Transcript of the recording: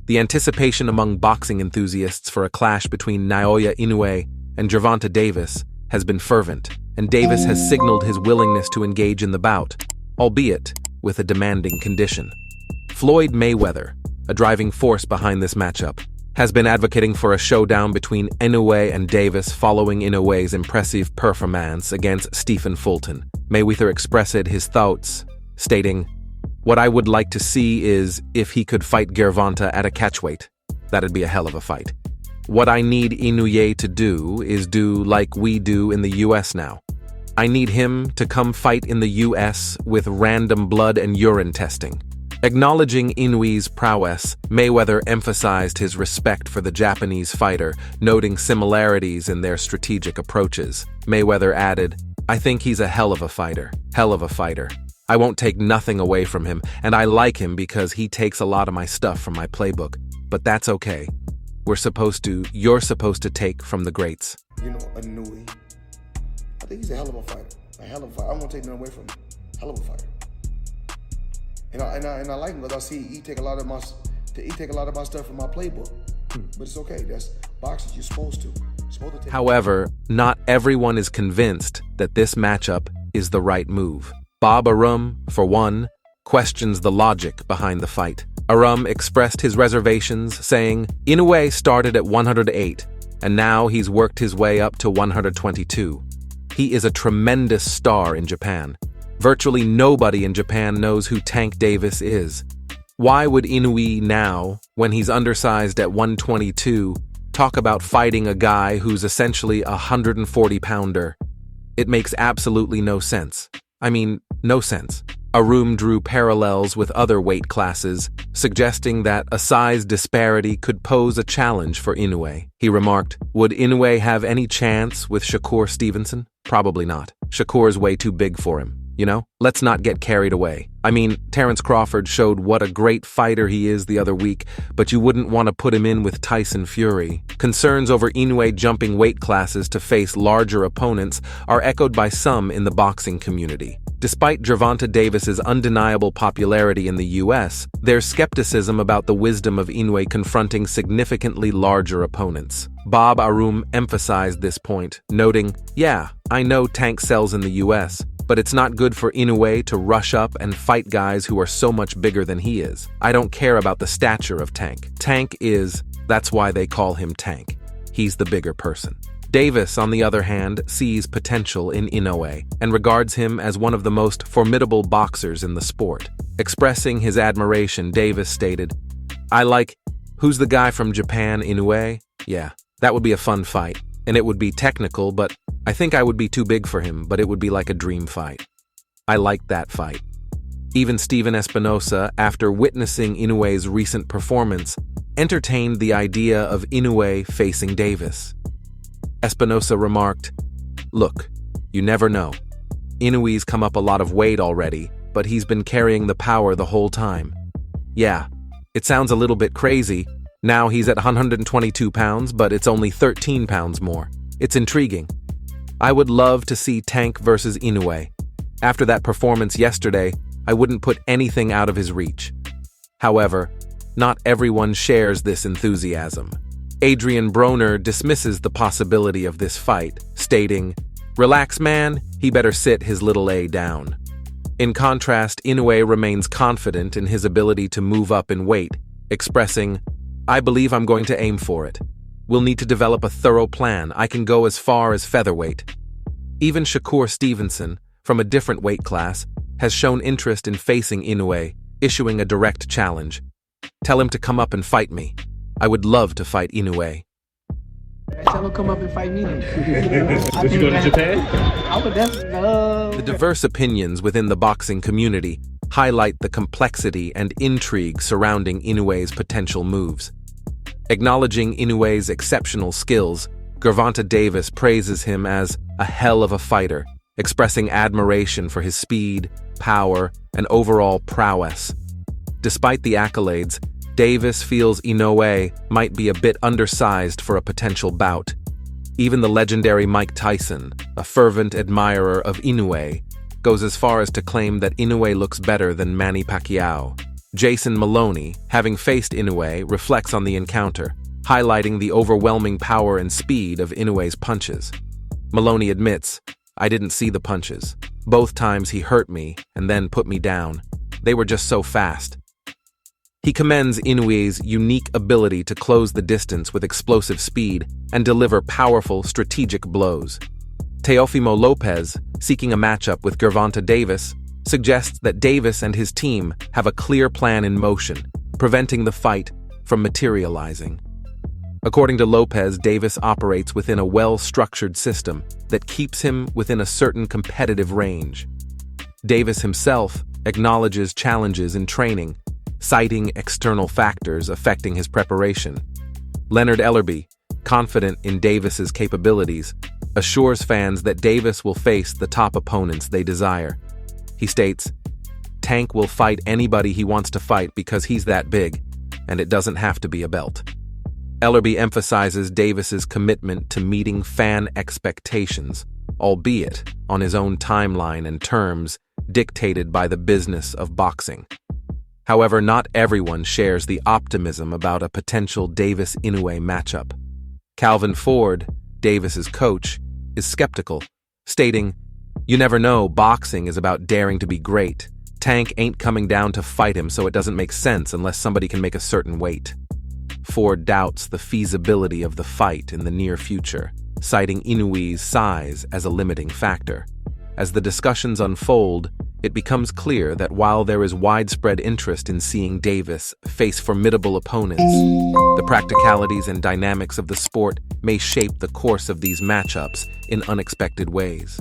The anticipation among boxing enthusiasts for a clash between Naoya Inoue and Gervonta Davis has been fervent, and Davis has signaled his willingness to engage in the bout, albeit with a demanding condition. Floyd Mayweather, a driving force behind this matchup, has been advocating for a showdown between Inoue and Davis following Inoue's impressive performance against Stephen Fulton. Mayweather expressed his thoughts, stating, "What I would like to see is if he could fight Gervonta at a catchweight. That'd be a hell of a fight. What I need Inoue to do is do like we do in the US now. I need him to come fight in the US with random blood and urine testing." Acknowledging Inoue's prowess, Mayweather emphasized his respect for the Japanese fighter, noting similarities in their strategic approaches. Mayweather added, "I think he's a hell of a fighter. Hell of a fighter. I won't take nothing away from him, and I like him because he takes a lot of my stuff from my playbook. But that's okay. You're supposed to take from the greats." Inoue, I think he's a hell of a fighter. A hell of a fighter. I won't take nothing away from him. Hell of a fighter. And I like him because I see he take a lot of my stuff from my playbook. But it's okay. That's boxing. You're supposed to take. However, not everyone is convinced that this matchup is the right move. Bob Arum, for one, questions the logic behind the fight. Arum expressed his reservations, saying, "Inoue started at 108, and now he's worked his way up to 122. He is a tremendous star in Japan. Virtually nobody in Japan knows who Tank Davis is. Why would Inoue now, when he's undersized at 122, talk about fighting a guy who's essentially a 140-pounder? It makes absolutely no sense. I mean, no sense." Arum drew parallels with other weight classes, suggesting that a size disparity could pose a challenge for Inoue. He remarked, "Would Inoue have any chance with Shakur Stevenson? Probably not. Shakur's way too big for him. Let's not get carried away. I mean, Terrence Crawford showed what a great fighter he is the other week, but you wouldn't want to put him in with Tyson Fury." Concerns over Inoue jumping weight classes to face larger opponents are echoed by some in the boxing community. Despite Gervonta Davis's undeniable popularity in the US, there's skepticism about the wisdom of Inoue confronting significantly larger opponents. Bob Arum emphasized this point, noting, "Yeah, I know Tank sells in the US, but it's not good for Inoue to rush up and fight guys who are so much bigger than he is. I don't care about the stature of Tank. That's why they call him Tank. He's the bigger person." Davis, on the other hand, sees potential in Inoue and regards him as one of the most formidable boxers in the sport. Expressing his admiration, Davis stated, "Who's the guy from Japan, Inoue? Yeah, that would be a fun fight, and it would be technical, but I think I would be too big for him, but it would be like a dream fight. I like that fight." Even Steven Espinosa, after witnessing Inoue's recent performance, entertained the idea of Inoue facing Davis. Espinosa remarked, "Look, you never know. Inoue's come up a lot of weight already, but he's been carrying the power the whole time. Yeah, it sounds a little bit crazy. Now he's at 122 pounds, but it's only 13 pounds more. It's intriguing. I would love to see Tank versus Inoue. After that performance yesterday, I wouldn't put anything out of his reach." However, not everyone shares this enthusiasm. Adrian Broner dismisses the possibility of this fight, stating, "Relax, man, he better sit his little A down." In contrast, Inoue remains confident in his ability to move up in weight, expressing, "I believe I'm going to aim for it. We'll need to develop a thorough plan. I can go as far as featherweight." Even Shakur Stevenson, from a different weight class, has shown interest in facing Inoue, issuing a direct challenge. "Tell him to come up and fight me. I would love to fight Inoue." Tell him come up and fight me. Would you go to Japan? I would definitely go. The diverse opinions within the boxing community highlight the complexity and intrigue surrounding Inoue's potential moves. Acknowledging Inoue's exceptional skills, Gervonta Davis praises him as a hell of a fighter, expressing admiration for his speed, power, and overall prowess. Despite the accolades, Davis feels Inoue might be a bit undersized for a potential bout. Even the legendary Mike Tyson, a fervent admirer of Inoue, goes as far as to claim that Inoue looks better than Manny Pacquiao. Jason Maloney, having faced Inoue, reflects on the encounter, highlighting the overwhelming power and speed of Inoue's punches. Maloney admits, "I didn't see the punches. Both times he hurt me and then put me down. They were just so fast." He commends Inoue's unique ability to close the distance with explosive speed and deliver powerful, strategic blows. Teofimo Lopez, seeking a matchup with Gervonta Davis, suggests that Davis and his team have a clear plan in motion, preventing the fight from materializing. According to Lopez, Davis operates within a well-structured system that keeps him within a certain competitive range. Davis himself acknowledges challenges in training, citing external factors affecting his preparation. Leonard Ellerby, confident in Davis's capabilities, assures fans that Davis will face the top opponents they desire. He states, "Tank will fight anybody he wants to fight because he's that big, and it doesn't have to be a belt." Ellerby emphasizes Davis's commitment to meeting fan expectations, albeit on his own timeline and terms dictated by the business of boxing. However, not everyone shares the optimism about a potential Davis-Inoue matchup. Calvin Ford, Davis's coach, is skeptical, stating, "You never know, boxing is about daring to be great. Tank ain't coming down to fight him, so it doesn't make sense unless somebody can make a certain weight." Ford doubts the feasibility of the fight in the near future, citing Inoue's size as a limiting factor. As the discussions unfold, it becomes clear that while there is widespread interest in seeing Davis face formidable opponents, the practicalities and dynamics of the sport may shape the course of these matchups in unexpected ways.